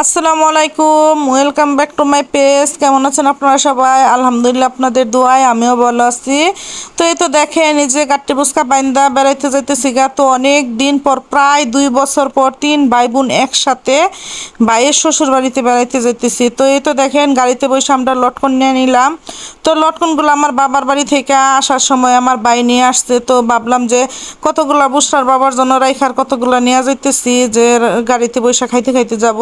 আসসালামু আলাইকুম, welcome back to my page. কেমন আছেন আপনারা সবাই? আলহামদুলিল্লাহ, আপনাদের দোয়ায় আমিও ভালো আছি। তো এই তো দেখেন, এই যে গাট্টি বুসকা বাইন্দা বেড়াইতে যাইতেছি গা। তো অনেক দিন পর, প্রায় 2 বছর পর, 3 ভাই বোন একসাথে ভাইয়ের শ্বশুর বাড়িতে বেড়াইতে যাইতেছি। তো এই তো দেখেন, গাড়িতে বসে আমরা লটকন নিয়ে নিলাম। তো লটকনগুলো আমার বাবার বাড়ি থেকে আসার সময় আমার ভাই নিয়ে আসছে। তো ভাবলাম যে কতগুলা বুসরার বাবার জন্য রাইখার কতগুলা নিয়ে যাইতেছি, যে গাড়িতে বসে খাইতে খাইতে যাব।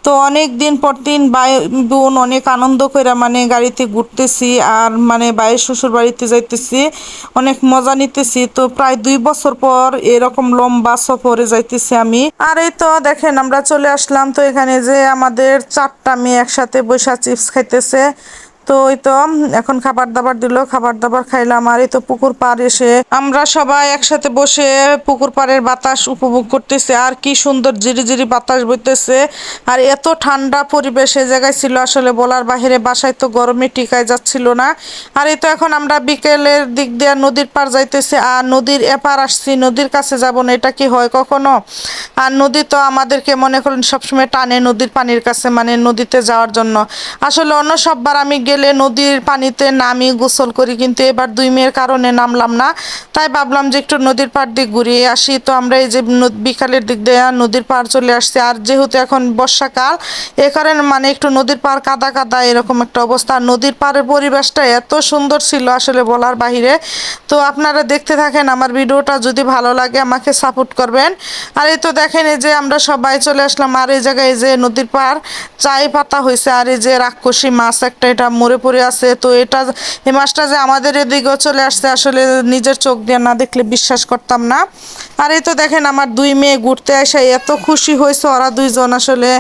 তো অনেক দিন পর 3 ভাই বোন অনেক আনন্দ করে মানে গাড়িতে ঘুরতেছি, আর মানে ভাইয়ের শ্বশুর বাড়িতে যাইতেছি, অনেক মজা নিতেছি। তো প্রায় 2 বছর পর এরকম লম্বা সফরে যাইতেছি আমি। আর এই তো দেখেন, আমরা চলে আসলাম। তো এখানে যে আমাদের 4টা মেয়ে একসাথে বৈশা চিপস খাইতেছে। তো ওই তো এখন খাবার দাবার দিল, খাবার দাবার খাইলাম। আর এই তো পুকুর পাড় এসে আমরা সবাই একসাথে বসে পুকুর পাড়ের বাতাস উপভোগ করতেছে। আর কি সুন্দর ঝিরি ঝিরি বাতাস বইতেছে, আর এত ঠান্ডা পরিবেশ এ জায়গায় ছিল, আসলে বলার বাহিরে। বাসায় তো গরমে টিকায় যাচ্ছিল না। আর এই তো এখন আমরা বিকেলের দিক দিয়ে নদীর পাড় যাইতেছি, আর নদীর এপার আসছি, নদীর কাছে যাব না, এটা কি হয় কখনো? আর নদী তো আমাদেরকে মনে করেন সবসময় টানে নদীর পানির কাছে, মানে নদীতে যাওয়ার জন্য। আসলে অন্য সববার আমি গেলে নদীর পানিতে নামি, গোসল করি, কিন্তু এবার 2 মেয়ের কারণে নামলাম না। তাই ভাবলাম যে একটু নদীর পাড় দিক ঘুরিয়ে আসি। তো আমরা এই যে বিকালের দিক দিয়ে নদীর পাড় চলে আসছি। আর যেহেতু এখন বর্ষাকাল, এ কারণে মানে একটু নদীর পাড় কাদা কাদা এরকম একটা অবস্থা। নদীর পাড়ের পরিবেশটা এত সুন্দর ছিল, আসলে বলার বাহিরে। তো আপনারা দেখতে থাকেন আমার ভিডিওটা, যদি ভালো লাগে আমাকে সাপোর্ট করবেন। আর এই তো দেখেন, এই যে আমরা সবাই চলে আসলাম। আর এই জায়গায় যে নদীর পাড় চাই পাতা হয়েছে, আর এই যে রাক্ষসী মাছ একটা, এটা মরে পড়ে আছে। তো এটা, এই মাছটা যে আমাদের এদিকেও চলে আসছে, আসলে নিজের চোখ দিয়ে না দেখলে বিশ্বাস করতাম না। আর এই তো দেখেন, আমার 2 মেয়ে ঘুরতে আসে এত খুশি হয়েছে, ওরা 2জন আসলে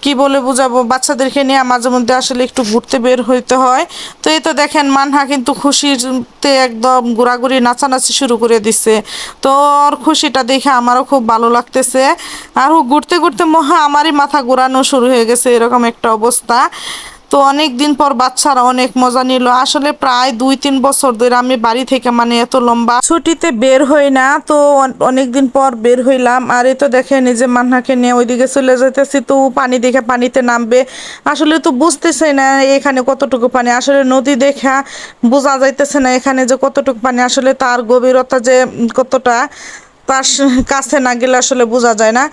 কি বলে বুঝাবো, বাচ্চাদেরকে নিয়ে মাঝে মধ্যে আসলে একটু ঘুরতে বের হইতে হয়। তো এই তো দেখেন, মানহা কিন্তু খুশিতে একদম ঘোরাঘুরি নাচানাচি শুরু করে দিছে। তো ওর খুশিটা দেখে আমারও খুব ভালো লাগতেছে। আর ও ঘুরতে ঘুরতে মহা আমারই মাথা ঘোরানো শুরু হয়ে গেছে, এরকম একটা অবস্থা। তো অনেক দিন পর বাচ্চারা অনেক মজা নিল। আসলে প্রায় 2-3 বছর ধরে আমি বাড়ি থেকে মানে এত লম্বা ছুটিতে বের হই না। তো অনেক দিন পর বের হইলাম। আর এই তো দেখে নিজে মান্নাকে নিয়ে ওইদিকে চলে যেতেছি। তো পানি দেখে পানিতে নামবে, আসলে তো বুঝতেছে না এখানে কতটুকু পানি। আসলে নদী দেখা বোঝা যাইতেছে না এখানে যে কতটুকু পানি, আসলে তার গভীরতা যে কতটা, তার কাছে না গেলে আসলে বোঝা যায় না।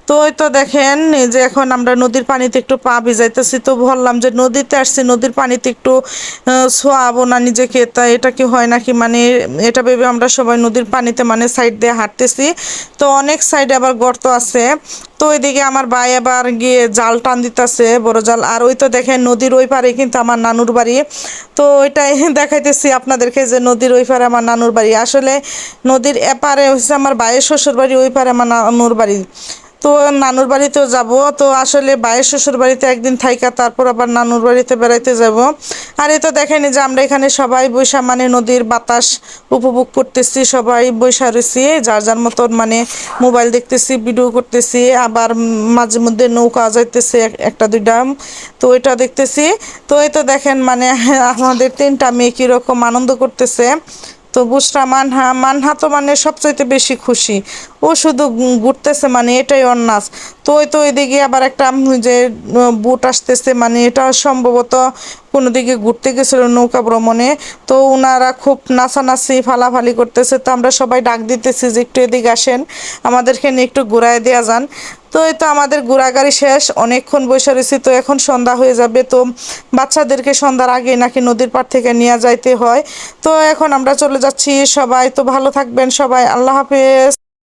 তো ওই তো দেখেন, এই যে এখন আমরা নদীর পানিতে একটু পা ভিজাইতেছি। তো বললাম যে নদীতে আসছি, নদীর পানিতে একটু ছোঁয়াবো না নিজেকে, তা এটা কি হয় নাকি, মানে এটা ভেবে আমরা সবাই নদীর পানিতে মানে সাইড দিয়ে হাঁটতেছি। তো অনেক সাইডে আবার গর্ত আছে। তো ওইদিকে আমার ভাই আবার গিয়ে জাল টান দিতেছে, বড় জাল। আর ওই তো দেখেন, নদীর ওই পারে কিন্তু আমার নানুর বাড়ি। তো ওইটাই দেখাইতেছি আপনাদেরকে যে নদীর ওই পারে আমার নানুর বাড়ি। আসলে নদীর এপারে হচ্ছে আমার ভাইয়ের শ্বশুর বাড়ি, ওই পারে আমার নানুর বাড়ি। তো নানুর বাড়িতেও যাব। তো আসলে ভাইয়ের শ্বশুর বাড়িতে একদিন থাইকা তারপর আবার নানুর বাড়িতে বেড়াইতে যাব। আর এই তো দেখেন, যে আমরা এখানে সবাই বৈশা মানে নদীর বাতাস উপভোগ করতেছি, সবাই বৈশা রয়েছি যার যার মতন, মানে মোবাইল দেখতেছি, ভিডিও করতেছি। আবার মাঝে মধ্যে নৌকা যাইতেছে একটা দুইটা, তো ওইটা দেখতেছি। তো এই তো দেখেন, মানে আমাদের 3টা মেয়ে কীরকম আনন্দ করতেছে। তো বুসরা মানহা মানহা তো মানে সবচাইতে বেশি খুশি, ও শুধু ঘুরতেছে, মানে এটাই ওর নাচ। তো ওই তো ওইদিকে আবার একটা যে বুট আসতেছে, মানে এটা সম্ভবত কোনো দিকে ঘুরতে গেছিল নৌকা ভ্রমণে। তো ওনারা খুব নাচানাচি ফালাফালি করতেছে। তো আমরা সবাই ডাক দিতেছি যে একটু এদিকে আসেন, আমাদেরকে নিয়ে একটু ঘুরায় দেওয়া যান। তো এই তো আমাদের ঘোরাঘুরি শেষ, অনেকক্ষণ বসে রয়েছি। তো এখন সন্ধ্যা হয়ে যাবে। তো বাচ্চাদেরকে সন্ধ্যার আগে নাকি নদীর পাড় থেকে নিয়ে যাইতে হয়। তো এখন আমরা চলে যাচ্ছি। সবাই তো ভালো থাকবেন সবাই, আল্লাহ হাফেজ।